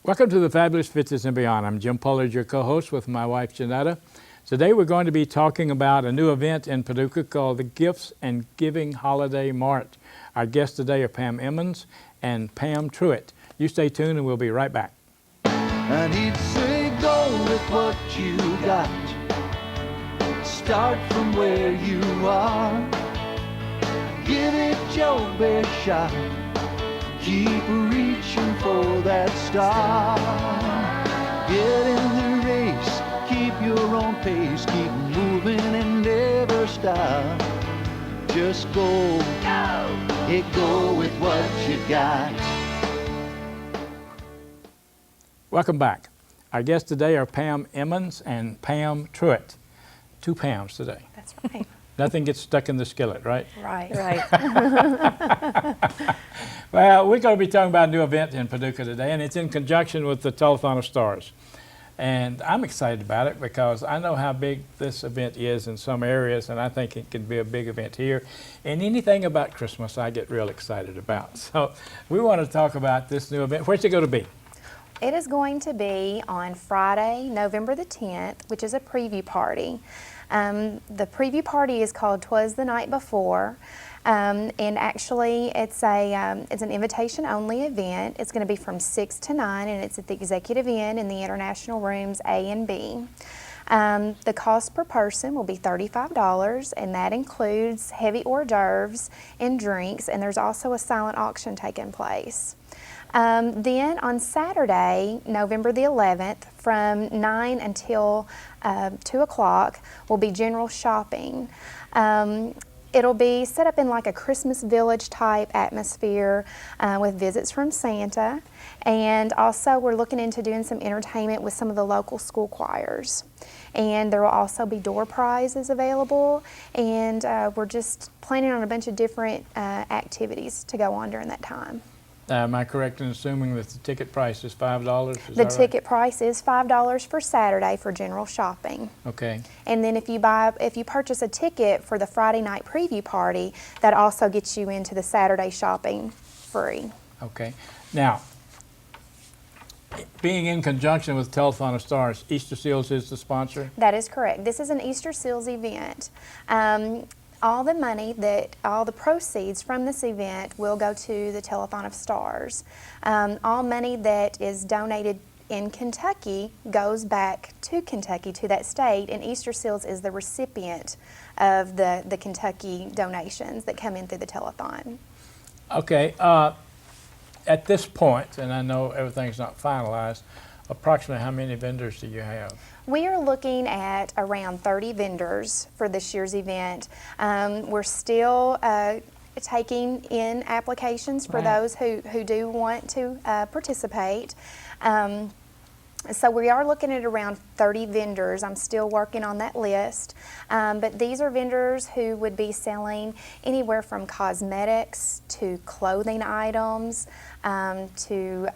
Welcome to the Fabulous 50s and Beyond. I'm Jim Pollard, your co-host with my wife, Jeanetta. Today we're going to be talking about a new event in Paducah called the Gifts and Giving Holiday March. Our guests today are Pam Emmons and Pam Truitt. You stay tuned and we'll be right back. And he'd say, go with what you got. Start from where you are. Give it your best shot. Keep reaching for that star. Get in the race, keep your own pace, keep moving and never stop. Just go, go with what you got. Welcome back. Our guests today are Pam Emmons and Pam Truitt. Two Pams today. That's right. Nothing gets stuck in the skillet, right? Right. Well, we're going to be talking about a new event in Paducah today, and it's in conjunction with the Telethon of Stars. And I'm excited about it because I know how big this event is in some areas, and I think it can be a big event here. And anything about Christmas I get real excited about. So we want to talk about this new event. Where's it going to be? It is going to be on Friday, November the 10th, which is a preview party. The preview party is called 'Twas the Night Before, and actually it's an invitation-only event. It's going to be from 6 to 9, and it's at the Executive Inn in the International Rooms A and B. The cost per person will be $35, and that includes heavy hors d'oeuvres and drinks, and there's also a silent auction taking place. Then on Saturday, November the 11th, from 9 until 2 o'clock, will be general shopping. It'll be set up in like a Christmas village type atmosphere with visits from Santa. And also we're looking into doing some entertainment with some of the local school choirs. And there will also be door prizes available. And we're just planning on a bunch of different activities to go on during that time. Am I correct in assuming that the ticket price is $5? The ticket price is $5 for Saturday for general shopping. Okay. And then if you purchase a ticket for the Friday night preview party, that also gets you into the Saturday shopping free. Okay. Now, being in conjunction with Telethon of Stars, Easter Seals is the sponsor? That is correct. This is an Easter Seals event. All the proceeds from this event will go to the Telethon of Stars. All money that is donated in Kentucky goes back to Kentucky, to that state, and Easter Seals is the recipient of the Kentucky donations that come in through the Telethon. Okay. At this point, and I know everything's not finalized, approximately how many vendors do you have? We are looking at around 30 vendors for this year's event. We're still taking in applications for those who do want to participate. So we are looking at around 30 vendors. I'm still working on that list. But these are vendors who would be selling anywhere from cosmetics to clothing items to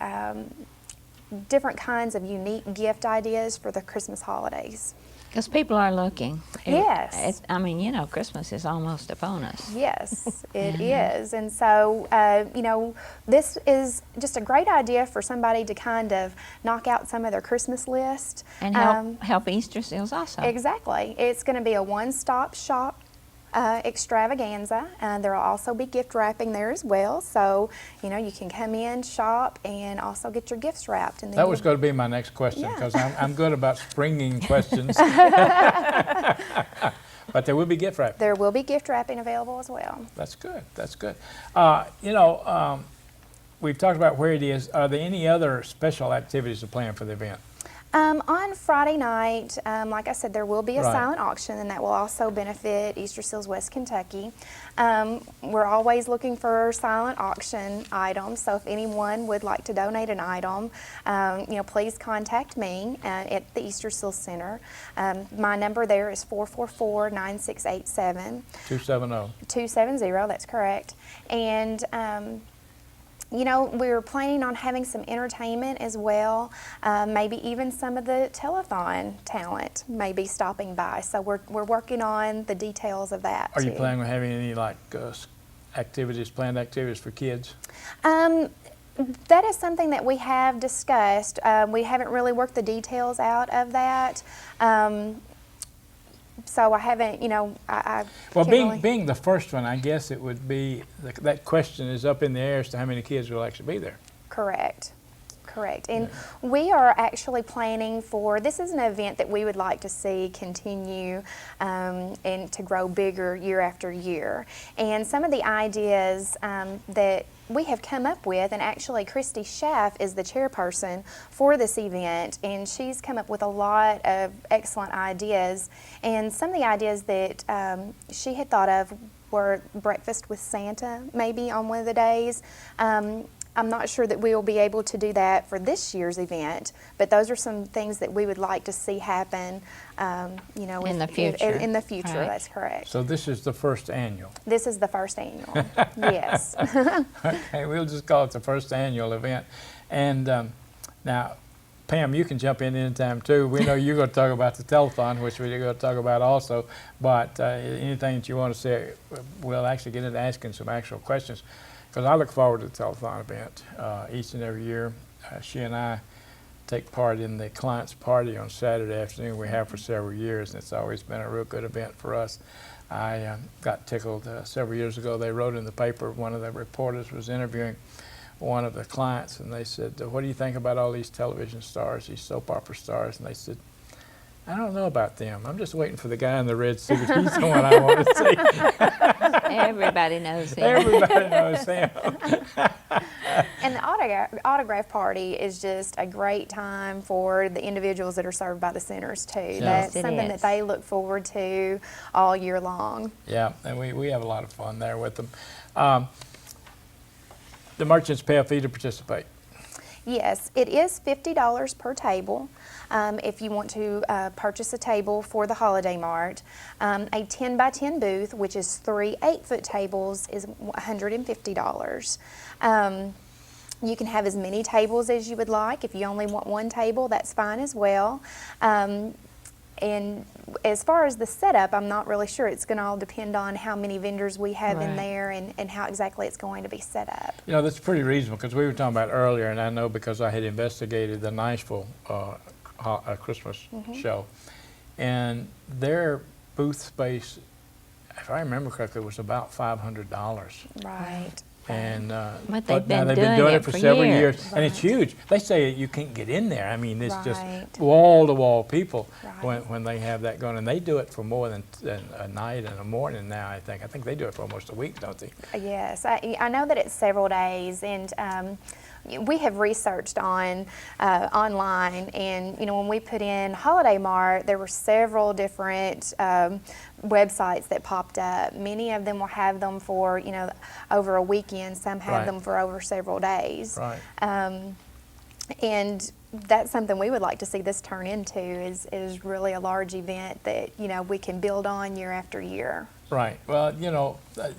different kinds of unique gift ideas for the Christmas holidays. Because people are looking. Yes. I mean, you know, Christmas is almost upon us. Yes, it is. And so, you know, this is just a great idea for somebody to kind of knock out some of their Christmas list. And help Easter Seals also. Exactly. It's going to be a one-stop shop extravaganza, and there will also be gift wrapping there as well. So, you know, you can come in, shop, and also get your gifts wrapped. And then that was going to be my next question, because I'm good about springing questions. But there will be gift wrapping. There will be gift wrapping available as well. That's good. That's good. You know, we've talked about where it is. Are there any other special activities to plan for the event? On Friday night, like I said, there will be a silent auction, and that will also benefit Easter Seals West Kentucky. We're always looking for silent auction items, so if anyone would like to donate an item, you know, please contact me at the Easter Seals Center. My number there is 444-9687. 270. 270, that's correct. And you know, we're planning on having some entertainment as well. Maybe even some of the telethon talent may be stopping by. So we're working on the details of that. Are you planning on having any like planned activities for kids? That is something that we have discussed. We haven't really worked the details out of that. So I haven't, I Well, can't being really- being the first one, I guess it would be, that question is up in the air as to how many kids will actually be there. Correct. Correct. And we are actually planning for, this is an event that we would like to see continue and to grow bigger year after year. And some of the ideas that we have come up with, and actually Christy Schaff is the chairperson for this event, and she's come up with a lot of excellent ideas. And some of the ideas that she had thought of were breakfast with Santa, maybe on one of the days. I'm not sure that we will be able to do that for this year's event, but those are some things that we would like to see happen, In the future. In the future, Right. that's correct. So this is the first annual. This is the first annual, yes. Okay, we'll just call it the first annual event. And now, Pam, you can jump in anytime too. We know you're going to talk about the telethon, which we're going to talk about also, but anything that you want to say, we'll actually get into asking some actual questions. Because I look forward to the telethon event each and every year. She and I take part in the client's party on Saturday afternoon. We have for several years, and it's always been a real good event for us. I got tickled several years ago. They wrote in the paper, one of the reporters was interviewing one of the clients, and they said, what do you think about all these television stars, these soap opera stars? And they said, I don't know about them. I'm just waiting for the guy in the red suit. He's the one I want to see. Everybody knows him. Everybody knows him. And the autograph party is just a great time for the individuals that are served by the centers too. Yes, That's it something is. that they look forward to all year long. Yeah, and we have a lot of fun there with them. The merchants pay a fee to participate. Yes, it is $50 per table if you want to purchase a table for the Holiday Mart. A 10 by 10 booth, which is 3 8-foot tables, is $150. You can have as many tables as you would like. If you only want one table, that's fine as well. And as far as the setup, I'm not really sure. It's going to all depend on how many vendors we have in Right. there and how exactly it's going to be set up. You know, that's pretty reasonable because we were talking about earlier, and I know because I had investigated the Nashville Christmas show, and their booth space, if I remember correctly, was about $500. Right. And But they've now been they've been doing doing it it for for several years. years, and it's huge. They say you can't get in there. I mean, it's just Right. wall-to-wall people Right. when they have that going, and they do it for more than a night and a morning now. I think they do it for almost a week, don't they? Yes, I know that it's several days, and we have researched on online, and when we put in Holiday Mart, there were several different websites that popped up. Many of them will have them for over a weekend. Some have Right. them for over several days. Right. And that's something we would like to see this turn into is really a large event that we can build on year after year. Right. Well,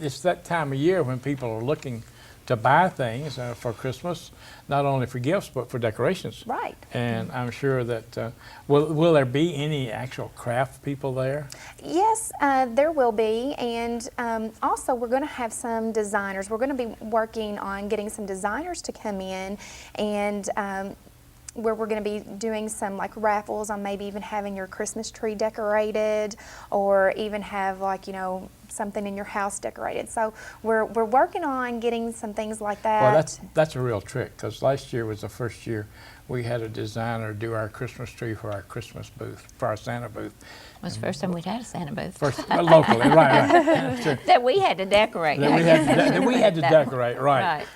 it's that time of year when people are looking to buy things for Christmas, not only for gifts but for decorations. Right. And I'm sure that will there be any actual craft people there? Yes, there will be, and also we're going to have some designers. We're going to be working on getting some designers to come in, and where we're going to be doing some like raffles on maybe even having your Christmas tree decorated, or even have something in your house decorated. So we're working on getting some things like that. Well, that's a real trick, because last year was the first year we had a designer do our Christmas tree for our Christmas booth, for our Santa booth. It was the first time we'd had a Santa booth. First, locally, right. Sure. That we had to decorate. That we had to That- decorate, right. Right.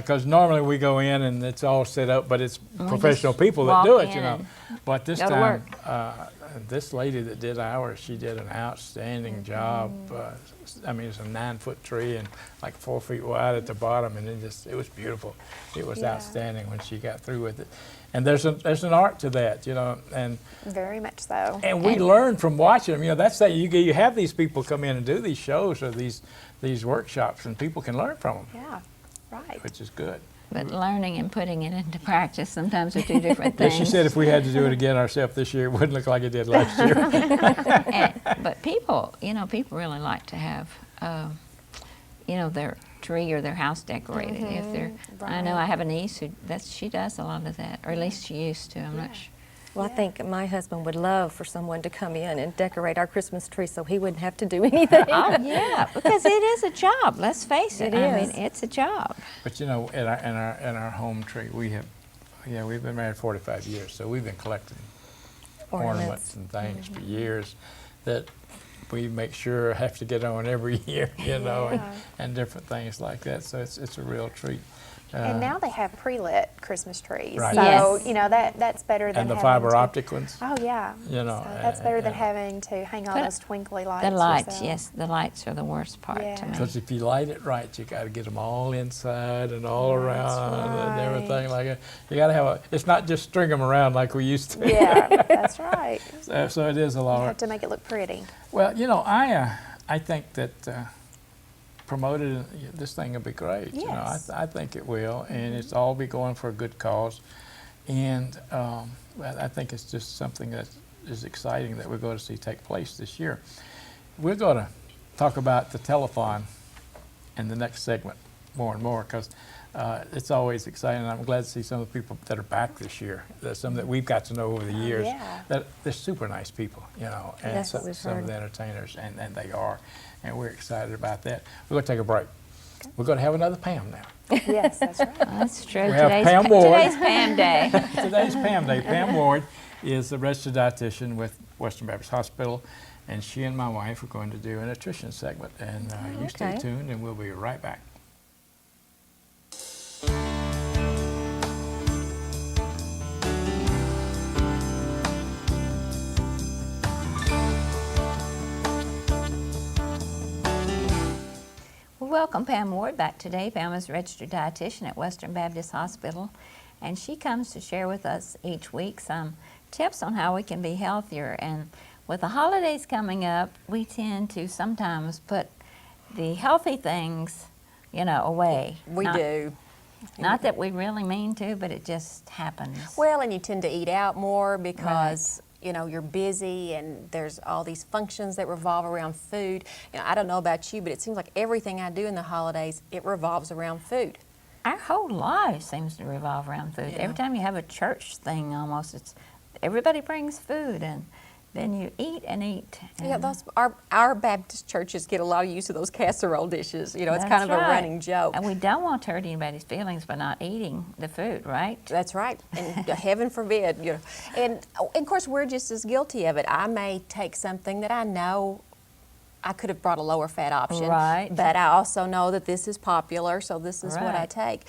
Because normally we go in and it's all set up, but it's We professional just people that walk do it, in and But this go to time, work. this lady that did ours, she did an outstanding job. I mean, it's a 9-foot tree and like 4 feet wide at the bottom, and it was beautiful. It was Yeah. outstanding when she got through with it. And there's an art to that, and Very much so. we learn from watching them. That's that you have these people come in and do these shows or these workshops, and people can learn from them, Yeah, right. which is good. But learning and putting it into practice sometimes are two different Yeah, things. she said if we had to do it again ourselves this year, it wouldn't look like it did last year. But people really like to have you know, their tree or their house decorated. If they're, I know I have a niece who she does a lot of that, or at least she used to. I'm not sure. Well, I think my husband would love for someone to come in and decorate our Christmas tree so he wouldn't have to do anything. Oh yeah, because it is a job. Let's face it. It I is. mean, it's a job. But you know, in our home tree, we've been married 45 years, so we've been collecting ornaments and things for years that we make sure have to get on every year, you know, and different things like that. So it's a real treat. And now they have pre-lit Christmas trees, Right. so Yes. you know that's better than And the having fiber to, optic ones. Oh yeah, You know, so that's better than yeah. having to hang all But those twinkly lights. The lights, yourself. yes, the lights are the worst part to Yeah. me. Because if you light it right, you got to get them all inside and all around and everything like that. You got to have it's not just string them around like we used to. Yeah, that's right. So it is a You lot. have to make it look pretty. Well, you know, I think that promoted this thing will be great. You know, Yes. I think it will, and it's all be going for a good cause. And well, I think it's just something that is exciting that we're going to see take place this year. We're going to talk about the telethon in the next segment more and more because it's always exciting. I'm glad to see some of the people that are back this year. There's some that we've got to know over the years. yeah. That they're super nice people, you know, and Yes, we've some of heard. the entertainers, and they are, and we're excited about that. We're going to take a break. We're going to have another Pam now. Yes, that's right. That's true. We have Pam Ward. Today's Pam Day. Today's Pam Day. Pam Ward is a registered dietitian with Western Baptist Hospital, and she and my wife are going to do a nutrition segment. And you stay okay. tuned, and we'll be right back. We welcome Pam Ward back today. Pam is a registered dietitian at Western Baptist Hospital, and she comes to share with us each week some tips on how we can be healthier. And with the holidays coming up, we tend to sometimes put the healthy things, you know, away. We Not- do. Not that we really mean to, but it just happens. Well, and you tend to eat out more because you know, you're busy and there's all these functions that revolve around food. You know, I don't know about you, but it seems like everything I do in the holidays, it revolves around food. Our whole life seems to revolve around food. Yeah. Every time you have a church thing, almost, it's everybody brings food, and then you eat and eat. Yeah, and those our Baptist churches get a lot of use of those casserole dishes. You know, it's that's kind of a right. running joke. And we don't want to hurt anybody's feelings by not eating the food, right? That's right, and heaven forbid, you know. And of course, we're just as guilty of it. I may take something that I know I could have brought a lower fat option, Right. but I also know that this is popular, so this is what I Right. take.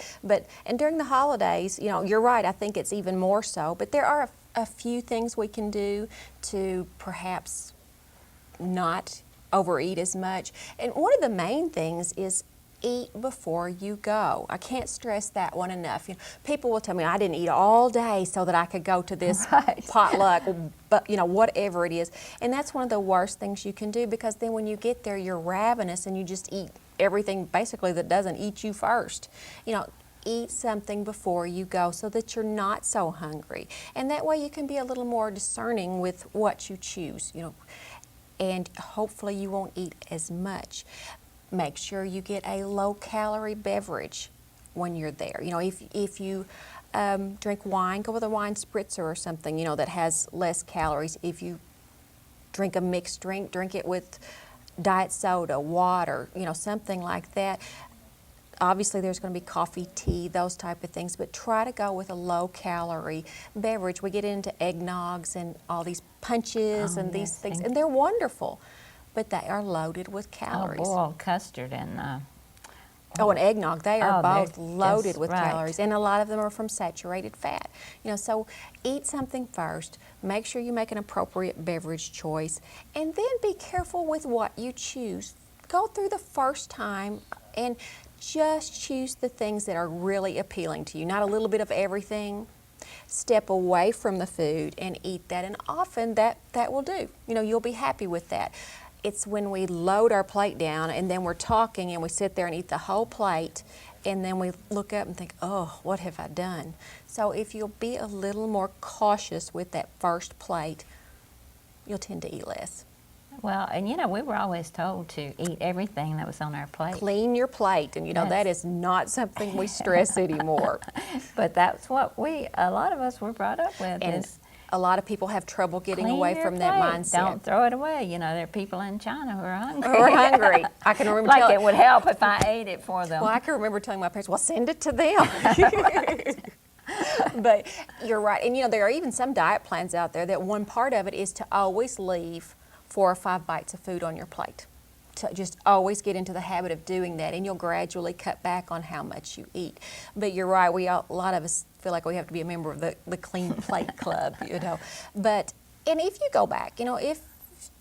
And during the holidays, you know, you're right. I think it's even more so. But there are a few things we can do to perhaps not overeat as much. And one of the main things is eat before you go. I can't stress that one enough. You know, people will tell me I didn't eat all day so that I could go to this Right. potluck, but you know, whatever it is. And that's one of the worst things you can do, because then when you get there, you're ravenous and you just eat everything basically that doesn't eat you first. You know, eat something before you go so that you're not so hungry. And that way you can be a little more discerning with what you choose, you know, and hopefully you won't eat as much. Make sure you get a low-calorie beverage when you're there. You know, if you drink wine, go with a wine spritzer or something, you know, that has less calories. If you drink a mixed drink, drink it with diet soda, water, you know, something like that. Obviously, there's going to be coffee, tea, those type of things, but try to go with a low-calorie beverage. We get into eggnogs and all these punches Oh, and these yes, things, and- and they're wonderful, but they are loaded with Oh, calories. boiled custard and Oh, and eggnog, they are Oh, they're both loaded just with right. calories, and a lot of them are from saturated fat. You know, so eat something first, make sure you make an appropriate beverage choice, and then be careful with what you choose. Go through the first time and just choose the things that are really appealing to you, not a little bit of everything. Step away from the food and eat that, and often that will do. You know, you'll be happy with that. It's when we load our plate down and then we're talking and we sit there and eat the whole plate, and then we look up and think, oh, what have I done? So if you'll be a little more cautious with that first plate, you'll tend to eat less. Well, and you know, we were always told to eat everything that was on our plate. Clean your plate, and you know that is not something we stress anymore. But that's what a lot of us were brought up with. And is a lot of people have trouble getting clean away your from that plate. mindset. Don't throw it away. You know, there are people in China who are hungry. We're hungry. I can remember Like it would help if I ate it for them. Well, I can remember telling my parents, well, send it to them. But you're right. And, you know, there are even some diet plans out there that one part of it is to always leave 4 or 5 bites of food on your plate. To just always get into the habit of doing that, and you'll gradually cut back on how much you eat. But you're right, a lot of us feel like we have to be a member of the Clean Plate Club, you know. But, and if you go back, you know, if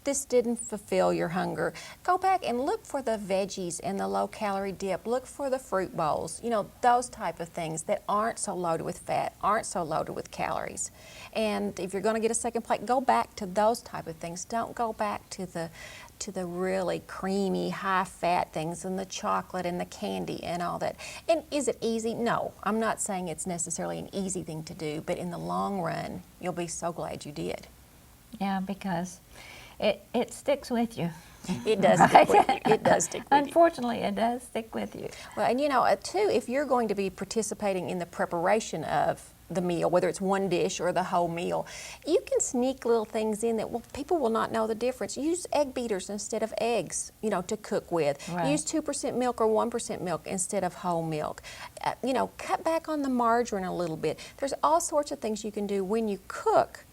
this didn't fulfill your hunger, go back and look for the veggies and the low-calorie dip. Look for the fruit bowls, you know, those type of things that aren't so loaded with fat, aren't so loaded with calories. And if you're going to get a second plate, go back to those type of things. Don't go back to the really creamy, high-fat things and the chocolate and the candy and all that. And is it easy? No. I'm not saying it's necessarily an easy thing to do, but in the long run, you'll be so glad you did. Yeah, because it sticks with you. It does stick with you. It does stick with you. Unfortunately, it does stick with you. Well, and you know, too, if you're going to be participating in the preparation of the meal, whether it's one dish or the whole meal, you can sneak little things in that people will not know the difference. Use egg beaters instead of eggs, you know, to cook with. Right. Use 2% milk or 1% milk instead of whole milk. You know, cut back on the margarine a little bit. There's all sorts of things you can do when you cook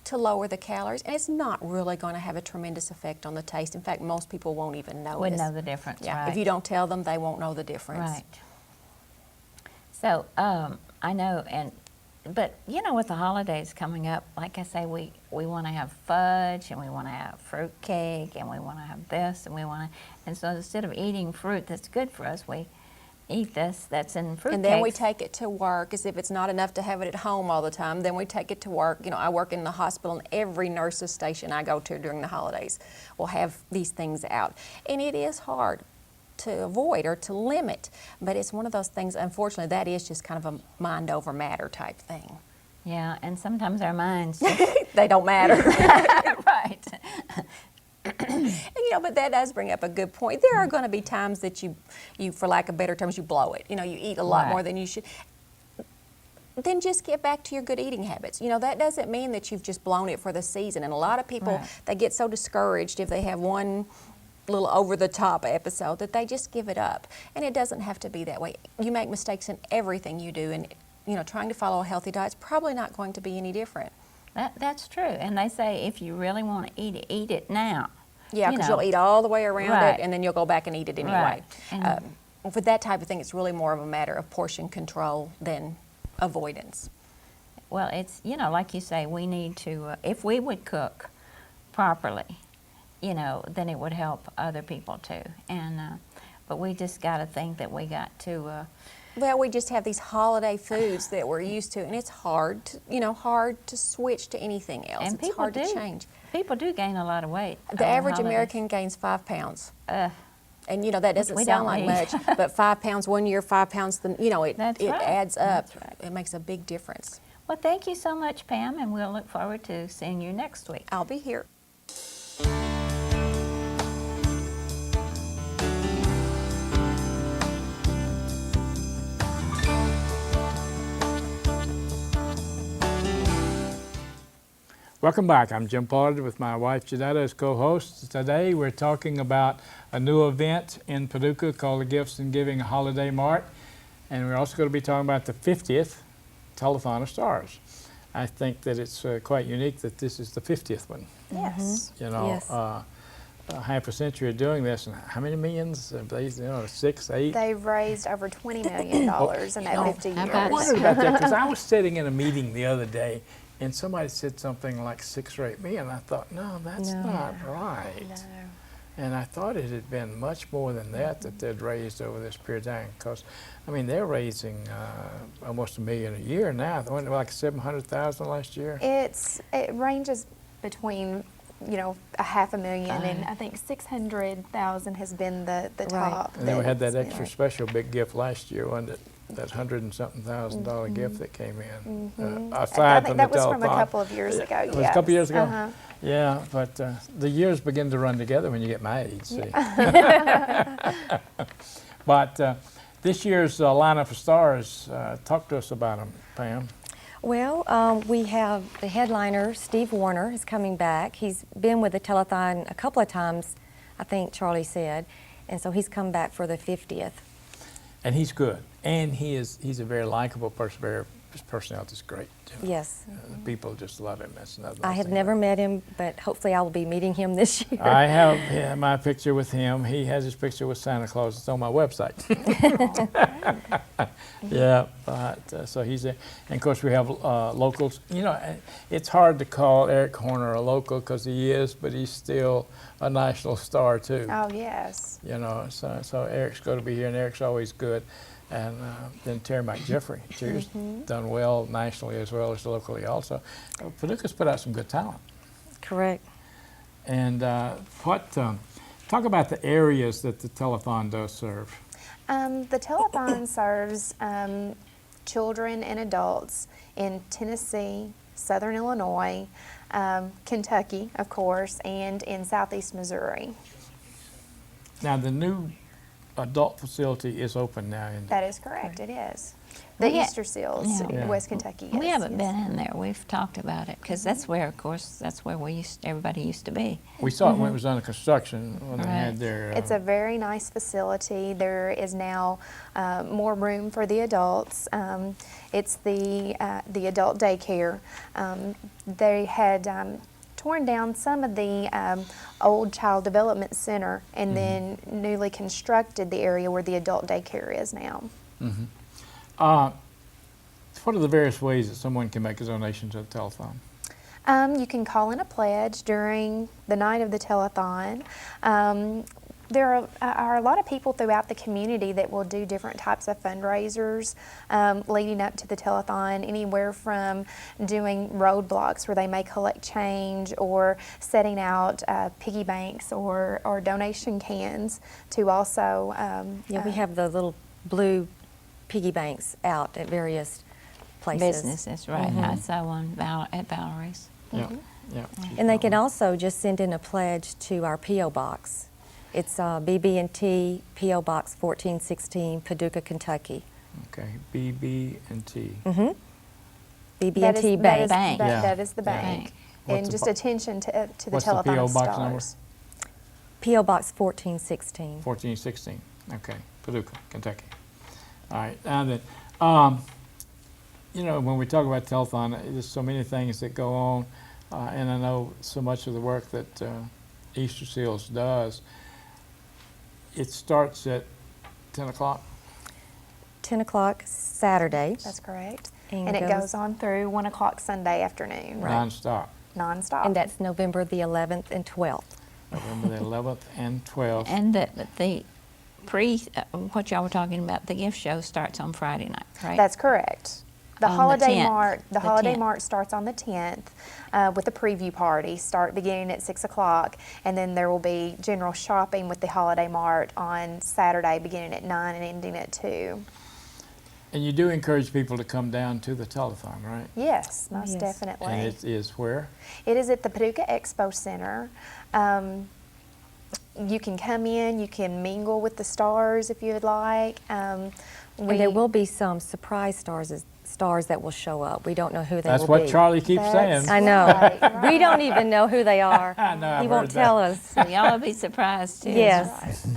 to lower the calories, and it's not really going to have a tremendous effect on the taste. In fact, most people won't even notice. Wouldn't know the difference, Yeah, right. if you don't tell them, they won't know the difference. Right. So, I know, but you know, with the holidays coming up, like I say, we want to have fudge, and we want to have fruit cake, and we want to have this, and so instead of eating fruit that's good for us, we eat this that's in fruit And then we cakes. take it to work, as if it's not enough to have it at home all the time. Then we take it to work. You know, I work in the hospital, and every nurse's station I go to during the holidays will have these things out. And it is hard to avoid or to limit, but it's one of those things, unfortunately, that is just kind of a mind over matter type thing. Yeah, and sometimes our minds just, They don't matter. right. And, you know, but that does bring up a good point. There are going to be times that you, for lack of better terms, you blow it. You know, you eat a lot Right. more than you should. Then just get back to your good eating habits. You know, that doesn't mean that you've just blown it for the season. And a lot of people, Right. they get so discouraged if they have one little over-the-top episode that they just give it up. And it doesn't have to be that way. You make mistakes in everything you do, and, you know, trying to follow a healthy diet is probably not going to be any different. That's true. And they say if you really want to eat it now. Yeah, you because know. you'll eat all the way around Right. it, and then you'll go back and eat it anyway. Right. And- For that type of thing, it's really more of a matter of portion control than avoidance. Well, it's, you know, like you say, we need to, if we would cook properly, you know, then it would help other people too. And, but we just got to think that we got to, Well, we just have these holiday foods that we're used to, and it's hard to switch to anything else. and It's people hard do, to change. people do gain a lot of weight. The on average holidays. American gains 5 pounds. And you know, that doesn't we sound don't like need. much, but 5 pounds one year, 5 pounds, you know, it That's right. adds up. That's right. It makes a big difference. Well, thank you so much, Pam, and we'll look forward to seeing you next week. I'll be here. Welcome back. I'm Jim Pollard with my wife Jeanetta as co-hosts. Today we're talking about a new event in Paducah called the Gifts and Giving Holiday Mart. And we're also going to be talking about the 50th Telethon of Stars. I think that it's quite unique that this is the 50th one. Yes. You know, Yes. half a century of doing this, and how many millions have they, you know, 6, 8? They've raised over $20 million in that 50 years. I wondered about that because I was sitting in a meeting the other day and somebody said something like 6 or 8 million. I thought, no, that's not right. No. And I thought it had been much more than that they'd raised over this period of time. Because, I mean, they're raising almost $1 million a year now. They went like 700,000 last year. It ranges between, you know, $500,000 and I think 600,000 has been the top. And then we had that it's, extra special big gift last year, wasn't it? that $100 and something thousand gift that came in. I Aside think from that the was from a telethon. couple of years ago. It was a couple years ago? Uh-huh. Yeah, but the years begin to run together when you get my age, see. But this year's lineup of stars, talk to us about them, Pam. Well, we have the headliner, Steve Warner, is coming back. He's been with the telethon a couple of times, I think Charlie said, and so he's come back for the 50th. And he's good. And he's a very likable person, his personality is great. Too. Yes. People just love him. That's another I nice have thing never about met him, but hopefully I will be meeting him this year. him. I have my picture with him. He has his picture with Santa Claus. It's on my website. Yeah, but so he's there. And of course we have locals. You know, it's hard to call Eric Horner a local because he is, but he's still a national star too. Oh, yes. You know, so Eric's going to be here, and Eric's always good. And then Terry McJeffrey. Terry's done well nationally as well as locally also. Paducah's put out some good talent. Correct. And talk about the areas that the telethon does serve. The telethon serves children and adults in Tennessee, Southern Illinois, Kentucky, of course, and in Southeast Missouri. Now the new adult facility is open now. That is correct, it is. The Yeah. Easter Seals, Yeah. West Kentucky. We yes, haven't yes. been in there. We've talked about it because that's where, of course, that's where everybody used to be. We saw it when it was under construction when they Right. had their. It's a very nice facility. There is now more room for the adults. It's the adult daycare. They had torn down some of the old child development center and then newly constructed the area where the adult daycare is now. What are the various ways that someone can make a donation to the telethon? You can call in a pledge during the night of the telethon. There are a lot of people throughout the community that will do different types of fundraisers leading up to the telethon, anywhere from doing roadblocks where they may collect change or setting out piggy banks or donation cans to also... Yeah, we have the little blue piggy banks out at various places. Businesses, right. I saw one at Valerie's. Yeah, yeah. And they can also just send in a pledge to our P.O. Box. It's BB&T, P.O. Box 1416, Paducah, Kentucky. Okay, BB&T. BB&T that is, Bank. Bank. Yeah. that is the Yeah. bank. What's And the just bo- attention to the What's the telethon P.O. of box number? stars. P.O. Box 1416. 1416. Okay, Paducah, Kentucky. All right, and then, you know, when we talk about telethon, there's so many things that go on, and I know so much of the work that Easter Seals does. It starts at 10 o'clock. 10 o'clock Saturday. That's correct. And And it goes- goes on through 1 o'clock Sunday afternoon. Non-stop, Non-stop. And that's November the 11th and 12th. November the 11th and 12th. And the what y'all were talking about, the gift show starts on Friday night, right? That's correct. The On the holiday 10th. mart. The The holiday 10th. mart starts on the 10th with a preview party. Beginning at 6 o'clock, and then there will be general shopping with the holiday mart on Saturday, beginning at 9 and ending at 2. And you do encourage people to come down to the telethon, right? Yes, most Yes. definitely. And it is where? It is at the Paducah Expo Center. You can come in, you can mingle with the stars if you would like. And there will be some surprise stars that will show up. We don't know who they That's will what be. Charlie keeps That's saying. I know. right, right. We don't even know who they are. I know, I've He heard won't that. tell us. So y'all will be surprised too. Yes.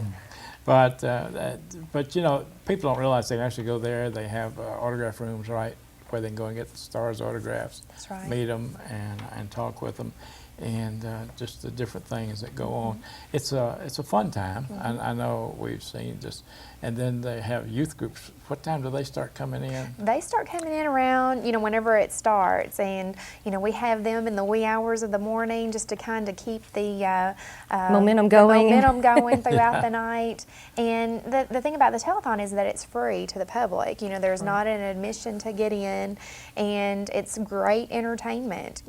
But you know, people don't realize they can actually go there. They have autograph rooms, right, where they can go and get the stars' autographs, That's right. meet them, and talk with them, and just the different things that go on. It's a fun time. I know we've seen just, and then they have youth groups. What time do they start coming in? They start coming in around, whenever it starts, and we have them in the wee hours of the morning just to kind of keep the Momentum going. momentum going throughout the night. And the thing about the telethon is that it's free to the public. There's not an admission to get in, and it's great entertainment.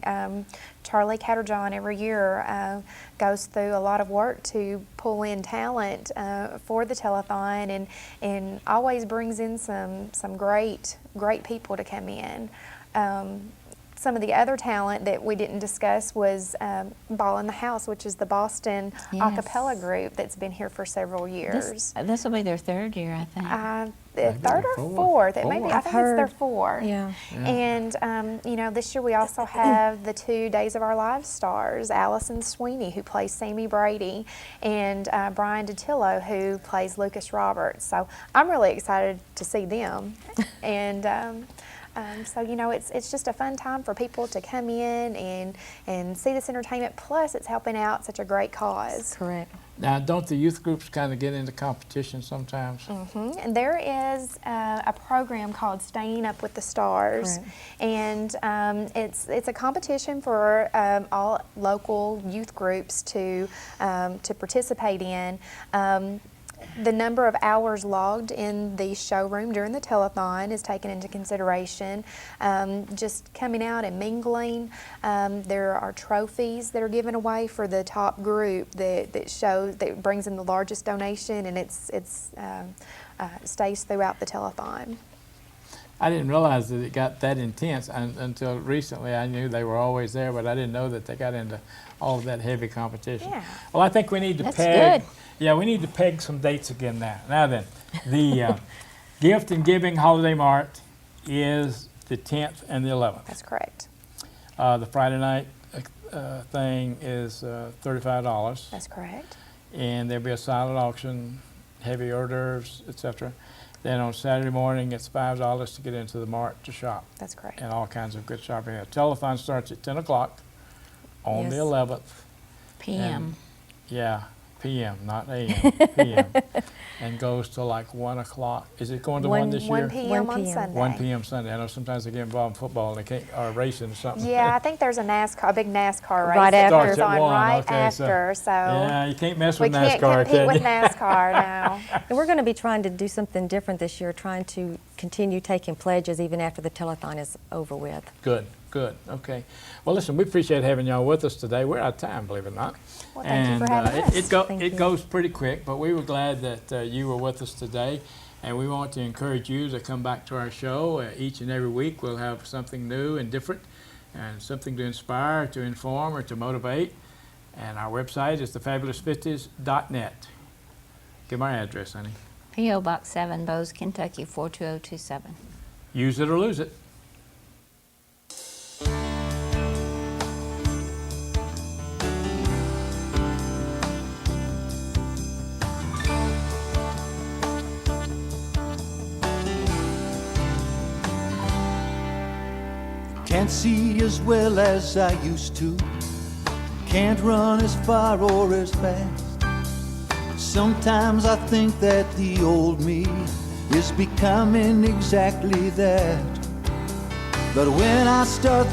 Charlie Catterjohn every year goes through a lot of work to pull in talent for the telethon, and always brings in expecting some great people to come in. Some of the other talent that we didn't discuss was Ball in the House, which is the Boston a Yes. cappella group that's been here for several years. This will be their third year, I think. The third or fourth. It may be. I I've think it's their heard. fourth. Yeah. And you know, this year we also have the 2 Days of Our Lives stars, Allison Sweeney, who plays Sammy Brady, and Brian DiTillo, who plays Lucas Roberts. So I'm really excited to see them. And so you know, it's just a fun time for people to come in and see this entertainment. Plus, it's helping out such a great cause. Correct. Now, don't the youth groups kind of get into competition sometimes? And there is a program called Staying Up with the Stars, Correct. and it's a competition for all local youth groups to participate in. The number of hours logged in the showroom during the telethon is taken into consideration. Just coming out and mingling. There are trophies that are given away for the top group that brings in the largest donation, and it stays throughout the telethon. I didn't realize that it got that intense until recently. I knew they were always there, but I didn't know that they got into all of that heavy competition. Yeah. Well, I think we need to That's peg. good. Yeah, we need to peg some dates again now. Now then, the Gift and Giving Holiday Mart is the 10th and the 11th. That's correct. The Friday night thing is $35, That's correct. and there'll be a silent auction, heavy hors d'oeuvres, etc. Then on Saturday morning, it's $5 to get into the mart to shop, That's correct. and all kinds of good shopping. The telethon starts at 10 o'clock on the Yes. 11th. PM. Yeah, p.m., not a.m., p.m. And goes to like 1 o'clock. Is it going to 1 this 1 year? p.m. 1 on p.m. Sunday. 1 p.m. Sunday. I know sometimes they get involved in football and they can't, or racing or something. Yeah, I think there's a big NASCAR race Right that after. goes Starts at on 1, right okay, after. So Yeah, you can't mess we with can't NASCAR, compete can with you? NASCAR now. And we're going to be trying to do something different this year, trying to continue taking pledges even after the telethon is over with. Good, good, okay. Well, listen, we appreciate having y'all with us today. We're out of time, believe it or not. Well, thank you for having us. Thank It you. goes pretty quick, but we were glad that you were with us today. And we want to encourage you to come back to our show. Each and every week we'll have something new and different, and something to inspire, to inform, or to motivate. And our website is thefabulous50s.net. Give my address, honey. P.O. Box 7, Bose, Kentucky 42027. Use it or lose it. Can't see as well as I used to. Can't run as far or as fast. Sometimes I think that the old me is becoming exactly that. But when I start